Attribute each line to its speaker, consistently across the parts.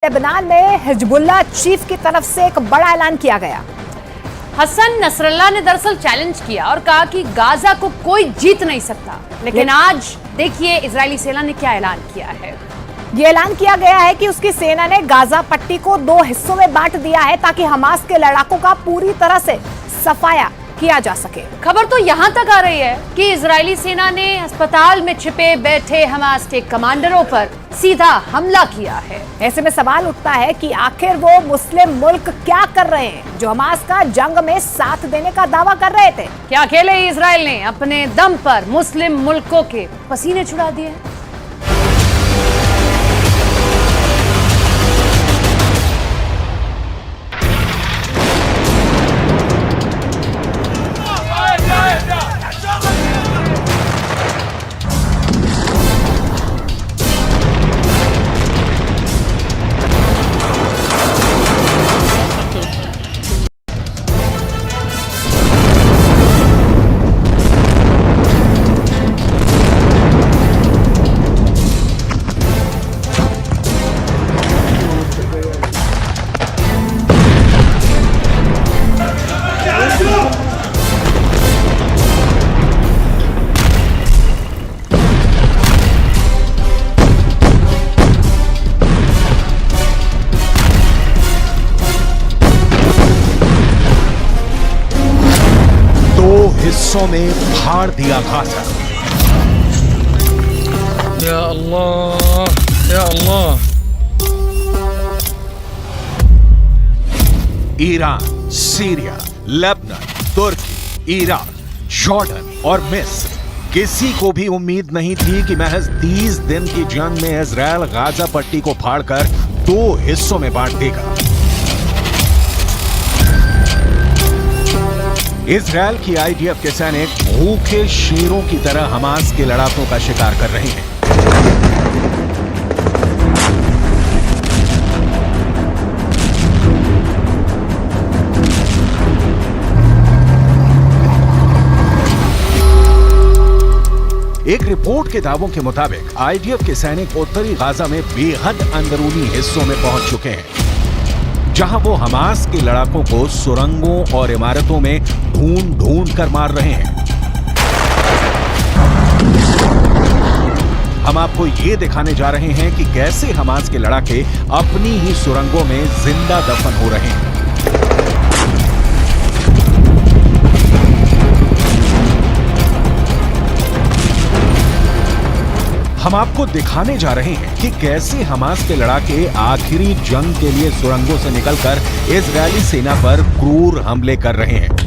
Speaker 1: Lebanon में Hezbollah chief की तरफ से एक बड़ा ऐलान किया गया।
Speaker 2: हसन नसरल्लाह ने दरअसल चैलेंज किया और कहा कि गाजा को कोई जीत नहीं सकता। लेकिन आज देखिए इजरायली सेना ने क्या ऐलान किया है।
Speaker 1: ये ऐलान किया गया है कि उसकी सेना ने गाजा पट्टी को 2 हिस्सों में बांट दिया है ताकि हमास के लड़ाकों का पूरी तरह से सफाया किया जा सके।
Speaker 2: खबर तो यहां तक आ रही है कि इजरायली सेना ने अस्पताल में छिपे बैठे हमास के कमांडरों पर सीधा हमला किया है।
Speaker 1: ऐसे में सवाल उठता है कि आखिर वो मुस्लिम मुल्क क्या कर रहे हैं जो हमास का जंग में साथ देने का दावा कर रहे थे।
Speaker 2: क्या अकेले ही इजराइल ने अपने दम पर मुस्लिम मुल्कों के पसीने छुड़ा दिए?
Speaker 3: हिस्सों में फाड़ दिया गाजा।
Speaker 4: या अल्लाह, या अल्लाह।
Speaker 3: ईरान, सीरिया, लेबनान, तुर्की, इराक, जॉर्डन और मिस्र, किसी को भी उम्मीद नहीं थी कि महज 30 दिन की जंग में इजरायल गाजा पट्टी को फाड़कर 2 हिस्सों में बांट देगा। इजरायल की आईडीएफ के सैनिक भूखे शेरों की तरह हमास के लड़ाकों का शिकार कर रहे हैं। एक रिपोर्ट के दावों के मुताबिक आईडीएफ के सैनिक उत्तरी गाजा में बेहद अंदरूनी हिस्सों में पहुंच चुके हैं, जहां वो हमास के लड़ाकों को सुरंगों और इमारतों में ढूंढ कर मार रहे हैं। हम आपको ये दिखाने जा रहे हैं कि कैसे हमास के लड़ाके अपनी ही सुरंगों में जिंदा दफन हो रहे हैं। हम आपको दिखाने जा रहे हैं कि कैसे हमास के लड़ाके आखिरी जंग के लिए सुरंगों से निकलकर इजरायली सेना पर क्रूर हमले कर रहे हैं।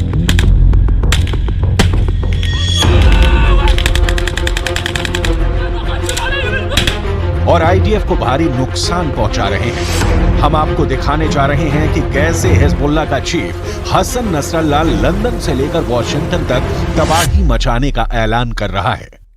Speaker 3: और आईडीएफ को भारी नुकसान पहुंचा रहे हैं। हम आपको दिखाने जा रहे हैं कि कैसे हिजबुल्लाह का चीफ हसन नसरल्लाह लंदन से लेकर वॉशिंगटन तक तबाही मचाने का ऐलान कर रहा है।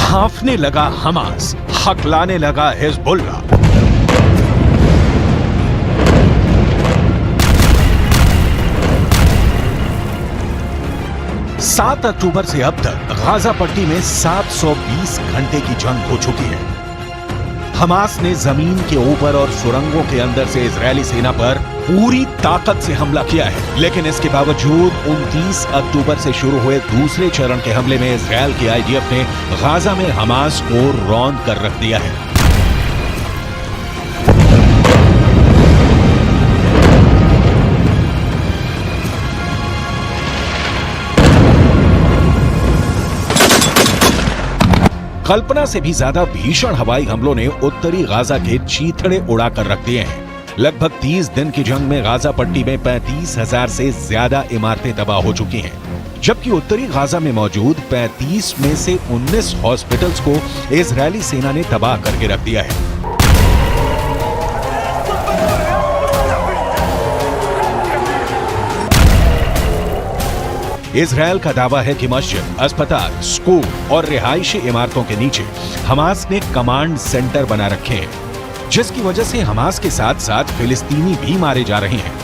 Speaker 3: हाफने लगा हमास, हकलाने लगा हिजबुल्लाह। सात अक्टूबर से अब तक गाजा पट्टी में 720 घंटे की जंग हो चुकी है। हमास ने जमीन के ऊपर और सुरंगों के अंदर से इजरायली सेना पर पूरी ताकत से हमला किया है, लेकिन इसके बावजूद 29 अक्टूबर से शुरू हुए दूसरे चरण के हमले में इजरायल की आईडीएफ ने गाजा में हमास को रौंद कर रख दिया है। कल्पना से भी ज्यादा भीषण हवाई हमलों ने उत्तरी गाजा के चीथड़े उड़ाकर रख दिए हैं। लगभग 30 दिन की जंग में गाजा पट्टी में 35,000 से ज्यादा इमारतें तबाह हो चुकी हैं, जबकि उत्तरी गाजा में मौजूद 35 में से 19 हॉस्पिटल्स को इजरायली सेना ने तबाह करके रख दिया है। इजरायल का दावा है कि मस्जिद, अस्पताल, स्कूल और रिहायशी इमारतों के नीचे हमास ने कमांड सेंटर बना रखे हैं। जिसकी वजह से हमास के साथ साथ फिलिस्तीनी भी मारे जा रहे हैं।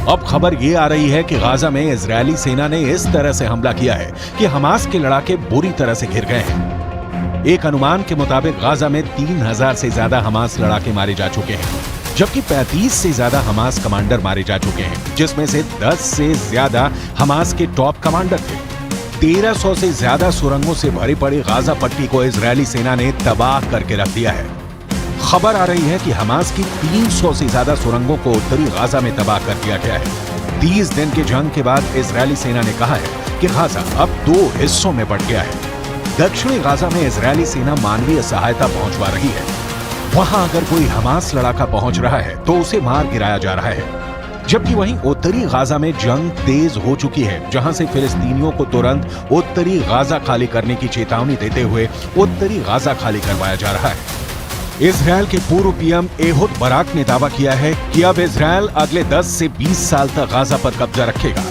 Speaker 3: अब खबर ये आ रही है कि गाजा में इजरायली सेना ने इस तरह से हमला किया है कि हमास के लड़ाके बुरी तरह से घिर गए हैं। एक अनुमान के मुताबिक गाजा में 3000 से ज्यादा हमास लड़ाके मारे जा चुके हैं, जबकि 35 से ज्यादा हमास कमांडर मारे जा चुके हैं, जिसमें से 10 से ज्यादा हमास के टॉप कमांडर थे। 1300 से ज्यादा सुरंगों से भरी पड़ी गाजा पट्टी को इजरायली सेना ने तबाह करके रख दिया है। खबर आ रही है कि हमास की 300 से ज्यादा सुरंगों को उत्तरी गाजा में तबाह कर दिया गया है। 30 दिन की जंग के बाद इजरायली सेना ने कहा है कि गाजा अब 2 हिस्सों में बंट गया है। दक्षिणी गाजा में इजरायली सेना मानवीय सहायता पहुंचवा रही है। वहां अगर कोई हमास लड़ाका पहुंच रहा है तो उसे मार गिराया जा रहा है, जबकि वहीं उत्तरी गाजा में जंग तेज हो चुकी है, जहां से फिलिस्तीनियों को तुरंत उत्तरी गाजा खाली करने की चेतावनी देते हुए उत्तरी गाजा खाली करवाया जा रहा है। इजरायल के पूर्व पीएम एहुद बराक ने दावा किया है कि अब इजरायल अगले 10 से 20 साल तक गाजा पर कब्जा रखेगा।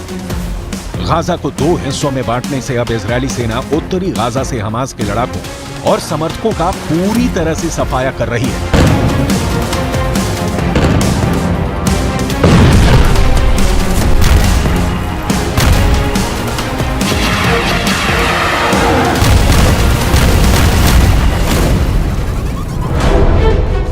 Speaker 3: गाजा को 2 हिस्सों में बांटने से अब इजरायली सेना उत्तरी गाजा से हमास के लड़ाकों और समर्थकों का पूरी तरह से सफाया कर रही है।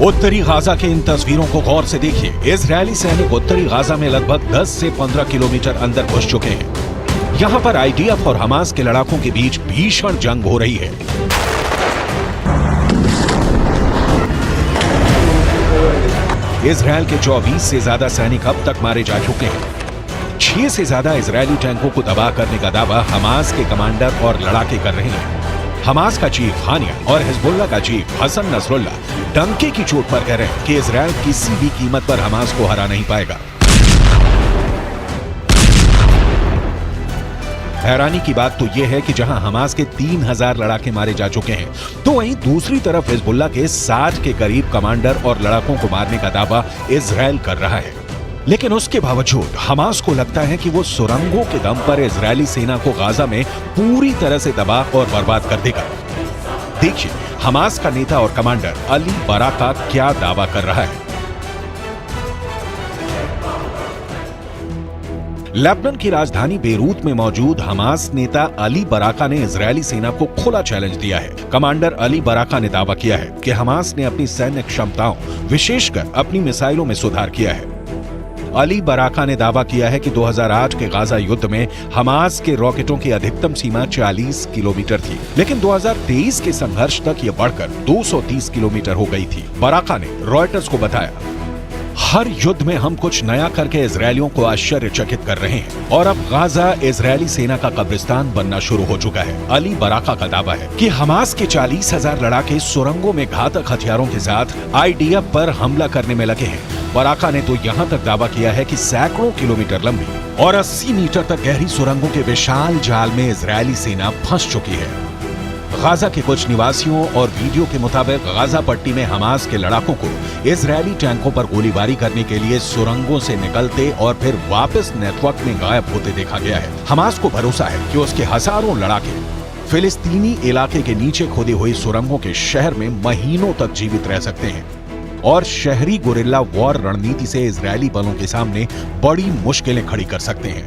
Speaker 3: उत्तरी गाजा के इन तस्वीरों को गौर से देखिए। इजरायली सैनिक उत्तरी गाजा में लगभग 10 से 15 किलोमीटर अंदर घुस चुके हैं। यहां पर आईडीएफ और हमास के लड़ाकों के बीच भीषण जंग हो रही है। इजरायल के 24 से ज्यादा सैनिक अब तक मारे जा चुके हैं। 6 से ज्यादा इजरायली टैंकों को तबाह करने का दावा हमास के कमांडर और लड़ाके कर रहे हैं। हमास का चीफ हानिया और हिजबुल्लाह का चीफ हसन नसरुल्लाह डंके की चोट पर कह रहे हैं कि इजरायल किसी भी कीमत पर हमास को हरा नहीं पाएगा। हैरानी की बात तो यह है कि जहां हमास के 3000 लड़ाके मारे जा चुके हैं, तो वहीं दूसरी तरफ हिजबुल्लाह के 60 के करीब कमांडर और लड़ाकों को मारने का दावा इजरायल कर रहा है। लेकिन उसके बावजूद हमास को लगता है कि वो सुरंगों के दम पर इजरायली सेना को गाजा में पूरी तरह से तबाह और बर्बाद कर देगा। देखिए हमास का नेता और कमांडर अली बराका क्या दावा कर रहा है। लेबनान की राजधानी बेरूत में मौजूद हमास नेता अली बराका ने इजरायली सेना को खुला चैलेंज दिया है। कमांडर अली बराका ने दावा किया है कि हमास ने अपनी सैन्य क्षमताओं, विशेषकर अपनी मिसाइलों में सुधार किया है। अली बराका ने दावा किया है कि 2008 के गाजा युद्ध में हमास के रॉकेटों की अधिकतम सीमा 40 किलोमीटर थी, लेकिन 2023 के संघर्ष तक यह बढ़कर 230 किलोमीटर हो गई थी। बराका ने रॉयटर्स को बताया, हर युद्ध में हम कुछ नया करके इजरायलियों को आश्चर्यचकित कर रहे हैं और अब गाजा इजरायली सेना का कब्रिस्तान बनना शुरू हो चुका है। अली बराका का दावा है कि हमास के 40,000 लड़ाके सुरंगों में घातक हथियारों के साथ आईडीएफ पर हमला करने में लगे हैं। बराका ने तो यहाँ तक दावा किया है कि सैकड़ों किलोमीटर लंबी और 80 मीटर तक गहरी सुरंगों के विशाल जाल में इजरायली सेना फंस चुकी है। गाजा के कुछ निवासियों और वीडियो के मुताबिक गाजा पट्टी में हमास के लड़ाकों को इजरायली टैंकों पर गोलीबारी करने के लिए सुरंगों से निकलते और फिर वापस नेटवर्क में गायब होते देखा गया है। हमास को भरोसा है कि उसके हजारों लड़ाके फिलिस्तीनी इलाके के नीचे खोदी हुई सुरंगों के शहर में महीनों तक जीवित रह सकते हैं और शहरी गुरिल्ला वॉर रणनीति से इजरायली बलों के सामने बड़ी मुश्किलें खड़ी कर सकते हैं।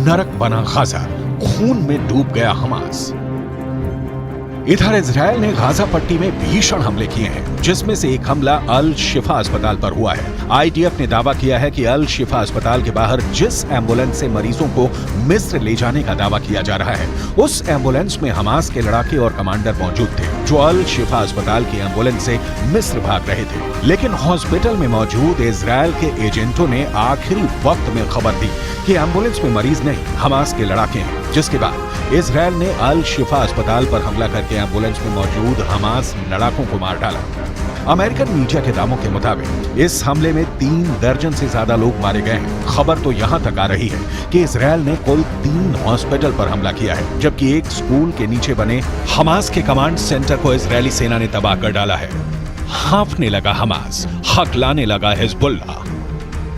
Speaker 3: नरक बना गाजा, खून में डूब गया हमास। इधर इजरायल ने गाजा पट्टी में भीषण हमले किए हैं, जिसमें से एक हमला अल शिफा अस्पताल पर हुआ है। आईडीएफ ने दावा किया है कि अल शिफा अस्पताल के बाहर जिस एम्बुलेंस से मरीजों को मिस्र ले जाने का दावा किया जा रहा है, उस एम्बुलेंस में हमास के लड़ाके और कमांडर मौजूद थे, जो अल शिफा अस्पताल की एम्बुलेंस से मिस्र भाग रहे थे। लेकिन हॉस्पिटल में मौजूद इजरायल के एजेंटों ने आखिरी वक्त में खबर दी कि एम्बुलेंस में मरीज नहीं, हमास के लड़ाके हैं, जिसके बाद इजरायल ने अल शिफा अस्पताल पर हमला करके एम्बुलेंस में मौजूद हमास लड़ाकों को मार डाला। अमेरिकन मीडिया के दावों के मुताबिक इस हमले में 3 दर्जन से ज्यादा लोग मारे गए हैं। खबर तो यहां तक आ रही है कि इजरायल ने कुल 3 हॉस्पिटल पर हमला किया है, जबकि एक स्कूल के नीचे बने हमास के कमांड सेंटर को इजरायली सेना ने तबाह कर डाला है। हाँफने लगा हमास, हकलाने लगा हिजबुल्लाह।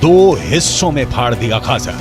Speaker 3: 2 हिस्सों में फाड़ दिया गाजा।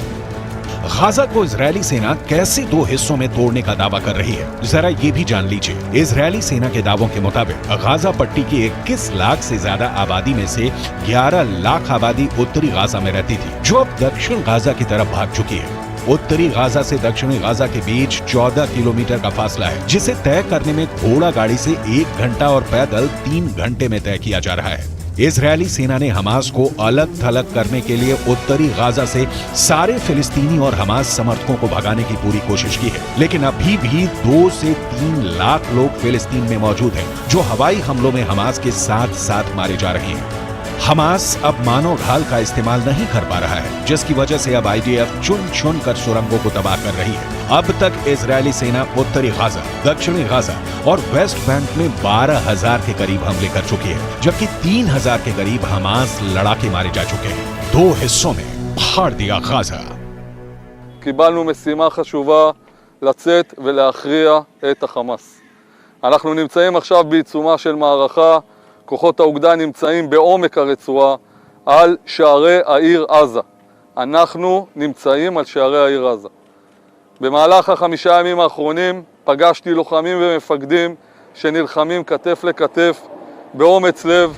Speaker 3: गाजा को इजरायली सेना कैसे 2 हिस्सों में तोड़ने का दावा कर रही है, जरा ये भी जान लीजिए। इजरायली सेना के दावों के मुताबिक गाजा पट्टी की 21 लाख से ज्यादा आबादी में से 11 लाख आबादी उत्तरी गाजा में रहती थी, जो अब दक्षिण गाजा की तरफ भाग चुकी है। उत्तरी गाजा से दक्षिणी गाजा के बीच 14 किलोमीटर का फासला है, जिसे तय करने में घोड़ा गाड़ी से 1 घंटा और पैदल 3 घंटे में तय किया जा रहा है। इजरायली सेना ने हमास को अलग थलग करने के लिए उत्तरी गाजा से सारे फिलिस्तीनी और हमास समर्थकों को भगाने की पूरी कोशिश की है, लेकिन अभी भी 2 से 3 लाख लोग फिलिस्तीन में मौजूद हैं, जो हवाई हमलों में हमास के साथ साथ मारे जा रहे हैं। हमास अब मानव ढाल का इस्तेमाल नहीं कर पा रहा है, जिसकी वजह से अब आईडीएफ चुन चुन कर सुरंगों को तबाह कर रही है। अब तक इजरायली सेना उत्तरी गाजा, दक्षिणी गाजा और वेस्ट बैंक में 12,000 के करीब हमले कर चुकी है, जबकि 3,000 के करीब हमास लड़ाके मारे जा चुके हैं। 2 हिस्सों में फाड़ दिया गाजा।
Speaker 5: קיבלנו משימה חשובה לצאת ולהכריע את החמאס. אנחנו נמצאים עכשיו בעיצומה של מערכה. כוחות האוגדה נמצאים בעומק הרצועה על שערי העיר עזה. אנחנו נמצאים על שערי העיר עזה. במהלך 5 הימים האחרונים פגשתי לוחמים ומפקדים שנלחמים כתף לכתף באומץ לב.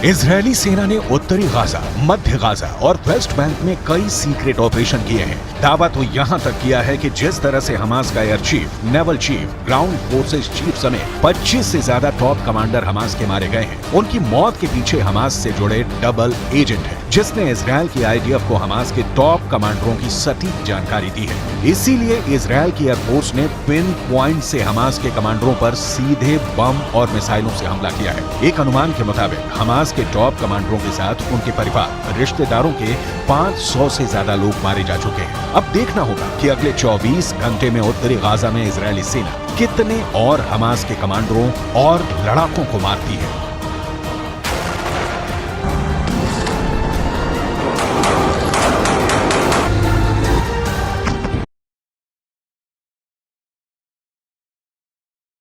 Speaker 3: इजरायली सेना ने उत्तरी गाजा, मध्य गाजा और वेस्ट बैंक में कई सीक्रेट ऑपरेशन किए हैं। दावा तो यहां तक किया है कि जिस तरह से हमास का air chief, naval chief, ground forces chief समेत 25 से ज्यादा टॉप कमांडर हमास के मारे गए हैं, उनकी मौत के पीछे हमास से जुड़े डबल एजेंट है, जिसने इजरायल की आईडीएफ को हमास के टॉप कमांडरों की सटीक जानकारी दी है। इसीलिए इजरायल की एयरफोर्स ने पिन पॉइंट से हमास के कमांडरों पर सीधे बम और मिसाइलों से हमला किया है। एक अनुमान के मुताबिक हमास के टॉप कमांडरों के साथ उनके परिवार, रिश्तेदारों के 500 से ज्यादा लोग मारे जा चुके हैं। अब देखना होगा कि अगले 24 घंटे में उत्तरी गाजा में इजरायली सेना कितने और हमास के कमांडरों और लड़ाकों को मारती है।